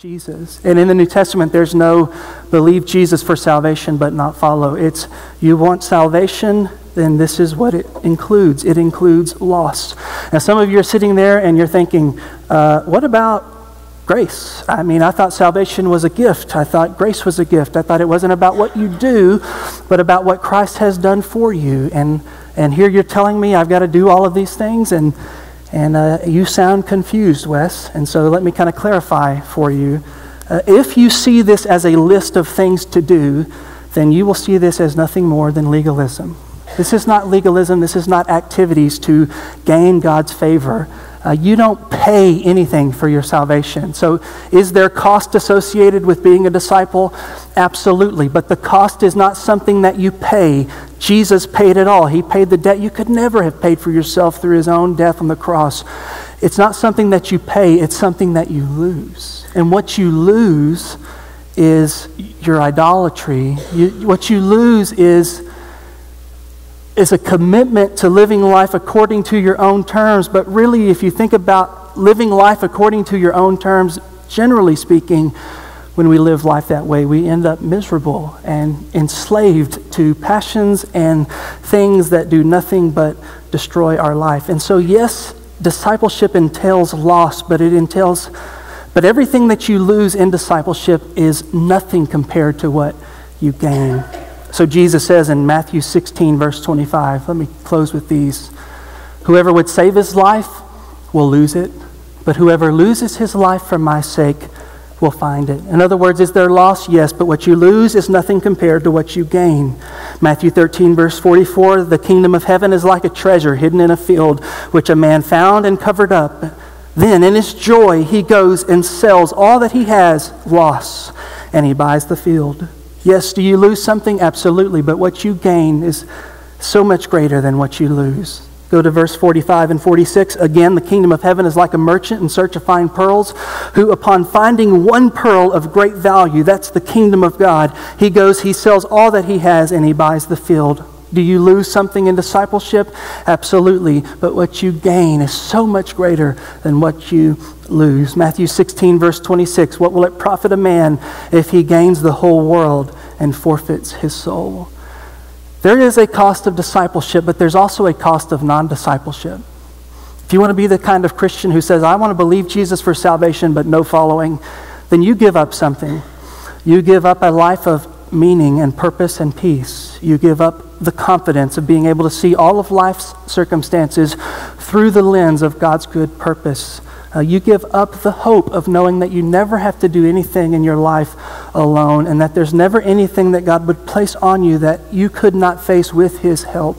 Jesus. And in the New Testament, there's no believe Jesus for salvation but not follow. It's you want salvation, then this is what it includes. It includes loss. Now, some of you are sitting there and you're thinking, what about grace? I mean, I thought salvation was a gift. I thought grace was a gift. I thought it wasn't about what you do, but about what Christ has done for you. And here you're telling me I've got to do all of these things, and you sound confused, Wes. And so let me kind of clarify for you. If you see this as a list of things to do, then you will see this as nothing more than legalism. This is not legalism. This is not activities to gain God's favor. You don't pay anything for your salvation. So is there cost associated with being a disciple? Absolutely. But the cost is not something that you pay. Jesus paid it all. He paid the debt you could never have paid for yourself through his own death on the cross. It's not something that you pay. It's something that you lose. And what you lose is your idolatry. What you lose is a commitment to living life according to your own terms. But really, if you think about living life according to your own terms, generally speaking, when we live life that way, we end up miserable and enslaved to passions and things that do nothing but destroy our life. And so, yes, discipleship entails loss, but everything that you lose in discipleship is nothing compared to what you gain. So Jesus says in Matthew 16, verse 25, let me close with these. Whoever would save his life will lose it, but whoever loses his life for my sake will find it. In other words, is there loss? Yes, but what you lose is nothing compared to what you gain. Matthew 13, verse 44, the kingdom of heaven is like a treasure hidden in a field, which a man found and covered up. Then in his joy, he goes and sells all that he has, loss, and he buys the field. Yes, do you lose something? Absolutely. But what you gain is so much greater than what you lose. Go to verse 45 and 46. Again, the kingdom of heaven is like a merchant in search of fine pearls, who upon finding one pearl of great value, that's the kingdom of God, he goes, he sells all that he has, and he buys the field. Do you lose something in discipleship? Absolutely. But what you gain is so much greater than what you lose. Matthew 16, verse 26. What will it profit a man if he gains the whole world and forfeits his soul? There is a cost of discipleship, but there's also a cost of non-discipleship. If you want to be the kind of Christian who says, I want to believe Jesus for salvation, but no following, then you give up something. You give up a life of meaning and purpose and peace. You give up the confidence of being able to see all of life's circumstances through the lens of God's good purpose. You give up the hope of knowing that you never have to do anything in your life alone, and that there's never anything that God would place on you that you could not face with his help.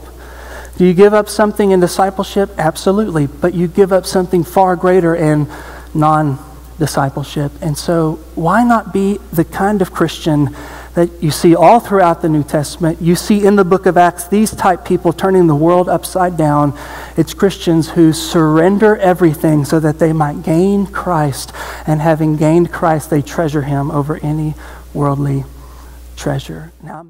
Do you give up something in discipleship? Absolutely. But you give up something far greater in non-discipleship. And so why not be the kind of Christian that you see all throughout the New Testament? You see in the book of Acts these type people turning the world upside down. It's Christians who surrender everything so that they might gain Christ. And having gained Christ, they treasure him over any worldly treasure. Now,